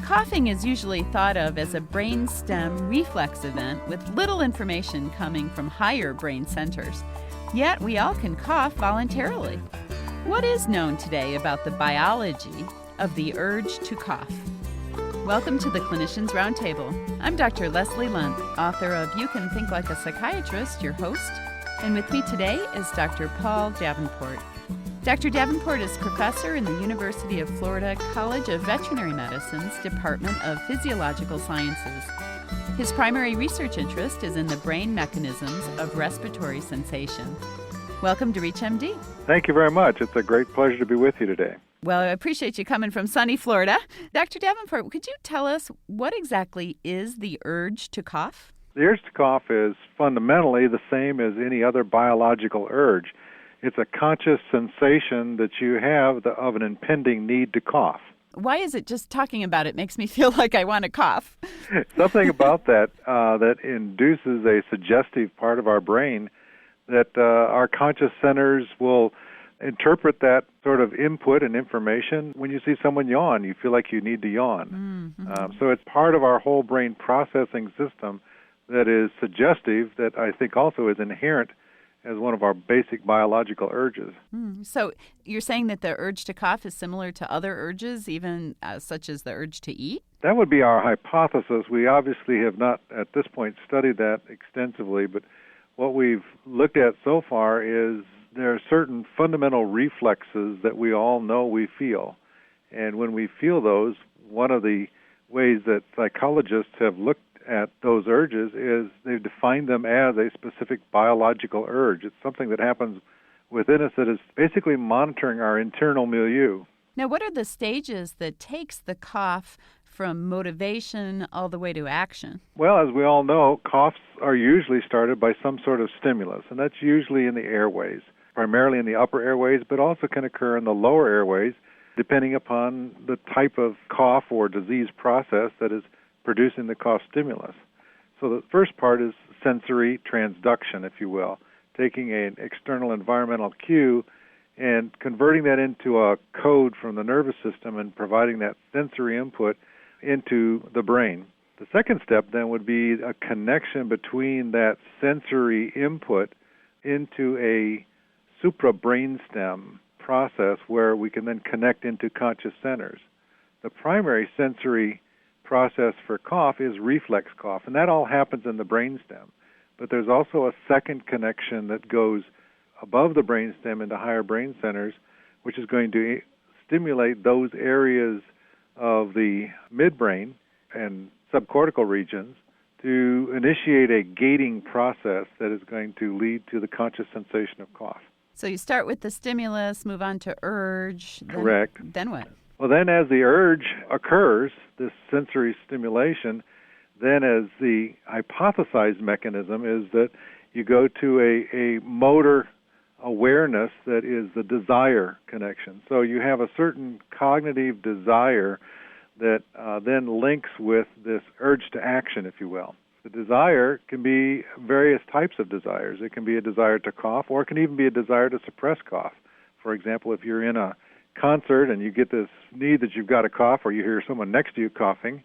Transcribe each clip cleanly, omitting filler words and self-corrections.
Coughing is usually thought of as a brainstem reflex event with little information coming from higher brain centers. Yet we all can cough voluntarily. What is known today about the biology of the urge to cough? Welcome to the Clinicians Roundtable. I'm Dr. Leslie Lundt, author of You Can Think Like a Psychiatrist, your host. And with me today is Dr. Paul Davenport. Dr. Davenport is professor in the University of Florida College of Veterinary Medicine's Department of Physiological Sciences. His primary research interest is in the brain mechanisms of respiratory sensation. Welcome to ReachMD. Thank you very much. It's a great pleasure to be with you today. Well, I appreciate you coming from sunny Florida. Dr. Davenport, could you tell us what exactly is the urge to cough? The urge to cough is fundamentally the same as any other biological urge. It's a conscious sensation that you have of an impending need to cough. Why is it just talking about it makes me feel like I want to cough? Something about that that induces a suggestive part of our brain that our conscious centers will interpret that sort of input and information. When you see someone yawn, you feel like you need to yawn. Mm-hmm. So it's part of our whole brain processing system that is suggestive that I think also is inherent as one of our basic biological urges. So you're saying that the urge to cough is similar to other urges, even such as the urge to eat? That would be our hypothesis. We obviously have not, at this point, studied that extensively, but what we've looked at so far is there are certain fundamental reflexes that we all know we feel. And when we feel those, one of the ways that psychologists have looked at those urges is they've defined them as a specific biological urge. It's something that happens within us that is basically monitoring our internal milieu. Now, what are the stages that takes the cough from motivation all the way to action? Well, as we all know, coughs are usually started by some sort of stimulus, and that's usually in the airways, primarily in the upper airways, but also can occur in the lower airways, depending upon the type of cough or disease process that is producing the cough stimulus. So the first part is sensory transduction, if you will, taking an external environmental cue and converting that into a code from the nervous system and providing that sensory input into the brain. The second step then would be a connection between that sensory input into a suprabrainstem process where we can then connect into conscious centers. The primary sensory process for cough is reflex cough, and that all happens in the brainstem. But there's also a second connection that goes above the brainstem into higher brain centers, which is going to stimulate those areas of the midbrain and subcortical regions to initiate a gating process that is going to lead to the conscious sensation of cough. So you start with the stimulus, move on to urge. Correct. Then what? Well, then as the urge occurs, this sensory stimulation, then as the hypothesized mechanism is that you go to a motor awareness that is the desire connection. So you have a certain cognitive desire that then links with this urge to action, if you will. The desire can be various types of desires. It can be a desire to cough, or it can even be a desire to suppress cough. For example, if you're in a concert and you get this need that you've got to cough, or you hear someone next to you coughing,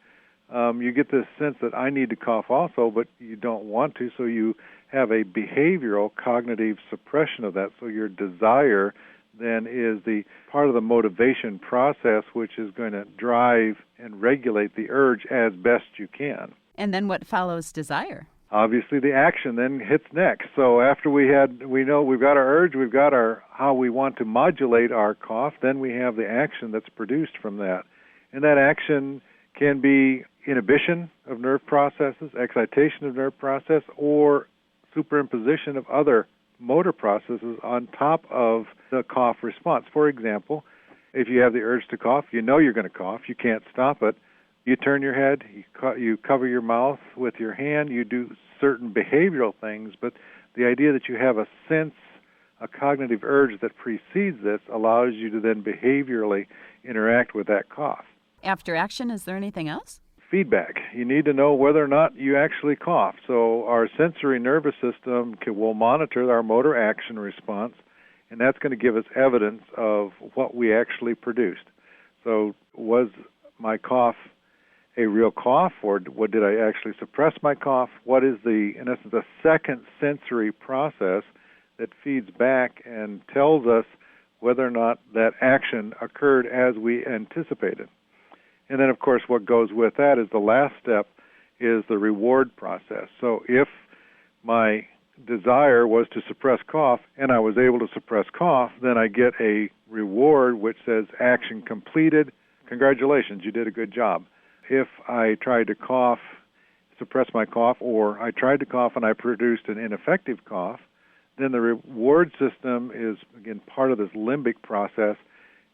you get this sense that I need to cough also, but you don't want to, so you have a behavioral cognitive suppression of that. So your desire then is the part of the motivation process which is going to drive and regulate the urge as best you can. And then what follows desire? Obviously, the action then hits next. So after we know we've got our urge, we've got our how we want to modulate our cough, then we have the action that's produced from that. And that action can be inhibition of nerve processes, excitation of nerve process, or superimposition of other motor processes on top of the cough response. For example, if you have the urge to cough, you know you're going to cough, you can't stop it. You turn your head, you cover your mouth with your hand, you do certain behavioral things, but the idea that you have a sense, a cognitive urge that precedes this allows you to then behaviorally interact with that cough. After action, is there anything else? Feedback. You need to know whether or not you actually cough. So our sensory nervous system will monitor our motor action response, and that's going to give us evidence of what we actually produced. So was my cough a real cough, or what did I actually suppress my cough? What is in essence, a second sensory process that feeds back and tells us whether or not that action occurred as we anticipated. And then, of course, what goes with that is the last step is the reward process. So if my desire was to suppress cough and I was able to suppress cough, then I get a reward which says action completed. Congratulations, you did a good job. If I tried to suppress my cough, or I tried to cough and I produced an ineffective cough, then the reward system is, again, part of this limbic process,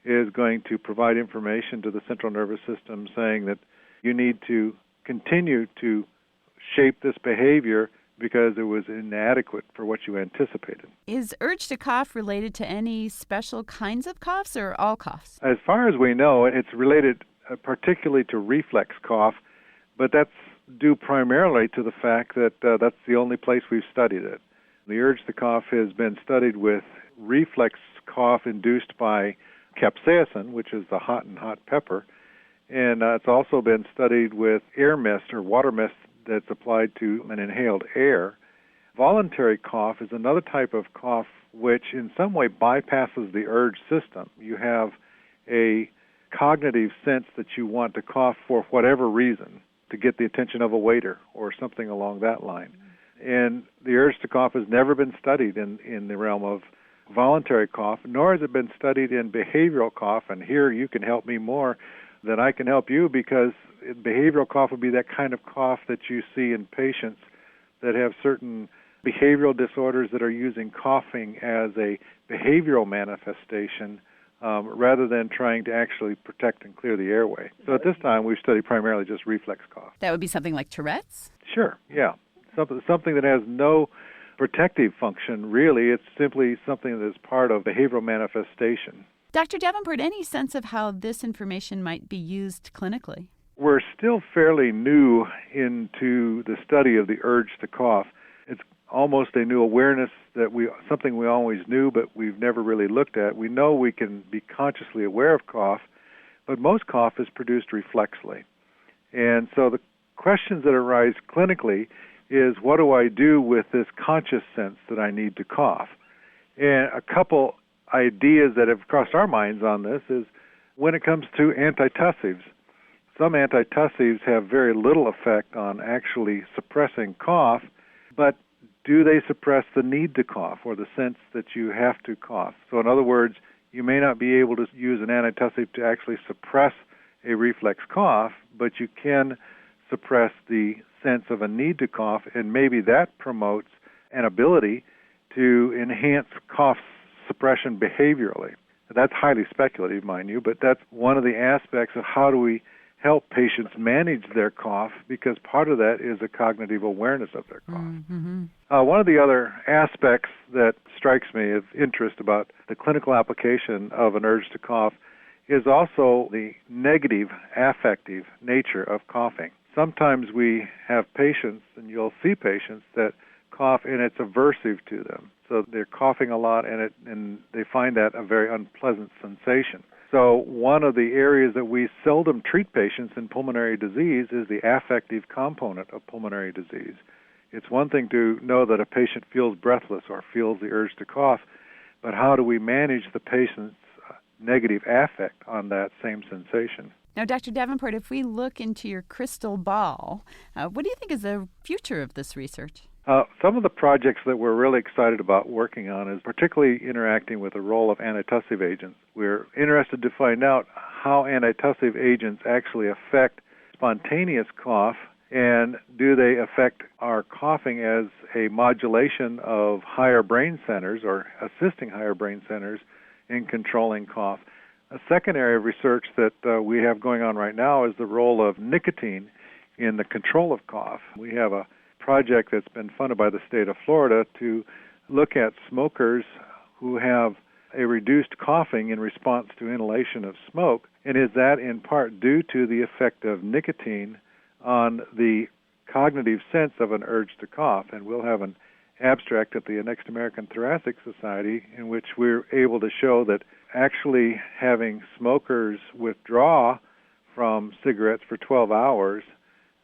is going to provide information to the central nervous system saying that you need to continue to shape this behavior because it was inadequate for what you anticipated. Is urge to cough related to any special kinds of coughs or all coughs? As far as we know, it's related particularly to reflex cough, but that's due primarily to the fact that that's the only place we've studied it. The urge to cough has been studied with reflex cough induced by capsaicin, which is the hot pepper, and it's also been studied with air mist or water mist that's applied to an inhaled air. Voluntary cough is another type of cough which in some way bypasses the urge system. You have a cognitive sense that you want to cough for whatever reason, to get the attention of a waiter or something along that line. And the urge to cough has never been studied in the realm of voluntary cough, nor has it been studied in behavioral cough. And here you can help me more than I can help you, because behavioral cough would be that kind of cough that you see in patients that have certain behavioral disorders that are using coughing as a behavioral manifestation rather than trying to actually protect and clear the airway. So at this time, we've studied primarily just reflex cough. That would be something like Tourette's? Sure, yeah. Something that has no protective function, really. It's simply something that is part of behavioral manifestation. Dr. Davenport, any sense of how this information might be used clinically? We're still fairly new into the study of the urge to cough. It's almost a new awareness that something we always knew, but we've never really looked at. We know we can be consciously aware of cough, but most cough is produced reflexly. And so the questions that arise clinically is, what do I do with this conscious sense that I need to cough? And a couple ideas that have crossed our minds on this is when it comes to antitussives. Some antitussives have very little effect on actually suppressing cough, but do they suppress the need to cough or the sense that you have to cough? So in other words, you may not be able to use an antitussive to actually suppress a reflex cough, but you can suppress the sense of a need to cough, and maybe that promotes an ability to enhance cough suppression behaviorally. That's highly speculative, mind you, but that's one of the aspects of how do we help patients manage their cough, because part of that is a cognitive awareness of their cough. Mm-hmm. One of the other aspects that strikes me of interest about the clinical application of an urge to cough is also the negative affective nature of coughing. Sometimes we have patients, and you'll see patients, that cough and it's aversive to them. So they're coughing a lot and they find that a very unpleasant sensation. So one of the areas that we seldom treat patients in pulmonary disease is the affective component of pulmonary disease. It's one thing to know that a patient feels breathless or feels the urge to cough, but how do we manage the patient's negative affect on that same sensation? Now, Dr. Davenport, if we look into your crystal ball, what do you think is the future of this research? Some of the projects that we're really excited about working on is particularly interacting with the role of antitussive agents. We're interested to find out how antitussive agents actually affect spontaneous cough, and do they affect our coughing as a modulation of higher brain centers or assisting higher brain centers in controlling cough. A second area of research that we have going on right now is the role of nicotine in the control of cough. We have a project that's been funded by the state of Florida to look at smokers who have a reduced coughing in response to inhalation of smoke, and is that in part due to the effect of nicotine on the cognitive sense of an urge to cough. And we'll have an abstract at the next American Thoracic Society in which we're able to show that actually having smokers withdraw from cigarettes for 12 hours,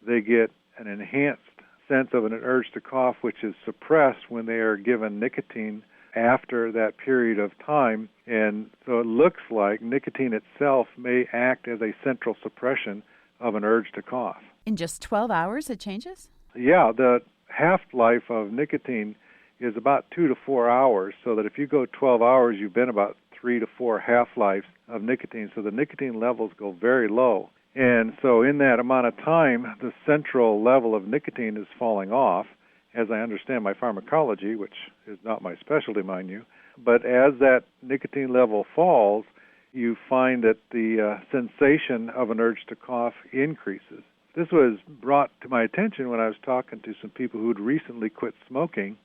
they get an enhanced sense of an urge to cough, which is suppressed when they are given nicotine after that period of time. And so it looks like nicotine itself may act as a central suppression of an urge to cough. In just 12 hours it changes? Yeah, the half-life of nicotine is about 2 to 4 hours, so that if you go 12 hours, you've been about 3 to 4 half-lives of nicotine. So the nicotine levels go very low. And so in that amount of time, the central level of nicotine is falling off, as I understand my pharmacology, which is not my specialty, mind you. But as that nicotine level falls, you find that the sensation of an urge to cough increases. This was brought to my attention when I was talking to some people who had recently quit smoking,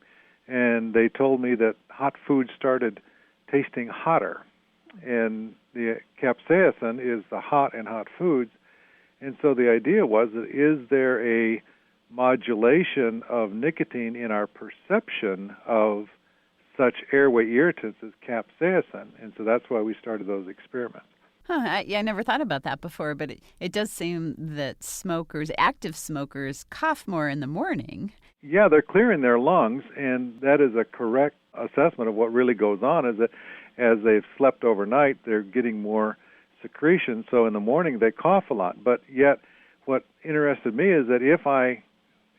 and they told me that hot food started tasting hotter. And the capsaicin is the hot in hot foods. And so the idea was that is there a modulation of nicotine in our perception of such airway irritants as capsaicin? And so that's why we started those experiments. I never thought about that before, but it does seem that smokers, active smokers, cough more in the morning. Yeah, they're clearing their lungs, and that is a correct assessment of what really goes on, is that as they've slept overnight, they're getting more secretion, so in the morning they cough a lot. But yet what interested me is that if I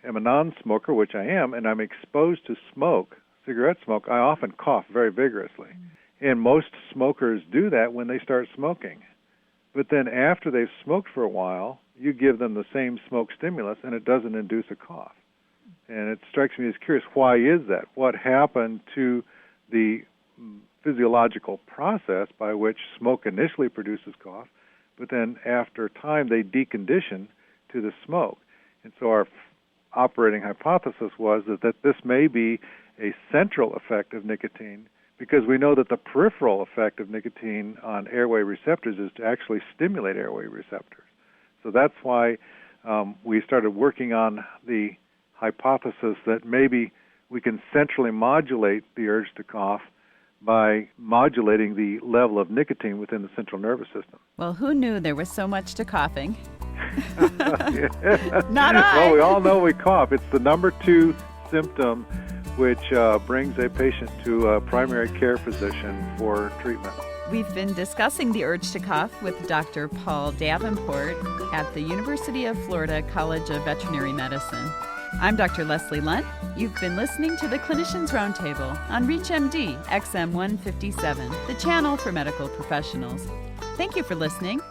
am a non-smoker, which I am, and I'm exposed to smoke, cigarette smoke, I often cough very vigorously. And most smokers do that when they start smoking. But then after they've smoked for a while, you give them the same smoke stimulus, and it doesn't induce a cough. And it strikes me as curious, why is that? What happened to the physiological process by which smoke initially produces cough, but then after time they decondition to the smoke? And so our operating hypothesis was that this may be a central effect of nicotine, because we know that the peripheral effect of nicotine on airway receptors is to actually stimulate airway receptors. So that's why we started working on the hypothesis that maybe we can centrally modulate the urge to cough by modulating the level of nicotine within the central nervous system. Well, who knew there was so much to coughing? Yeah. Not I. Well, we all know we cough. It's the number 2 symptom which brings a patient to a primary care physician for treatment. We've been discussing the urge to cough with Dr. Paul Davenport at the University of Florida College of Veterinary Medicine. I'm Dr. Leslie Lundt. You've been listening to the Clinicians Roundtable on ReachMD XM 157, the channel for medical professionals. Thank you for listening.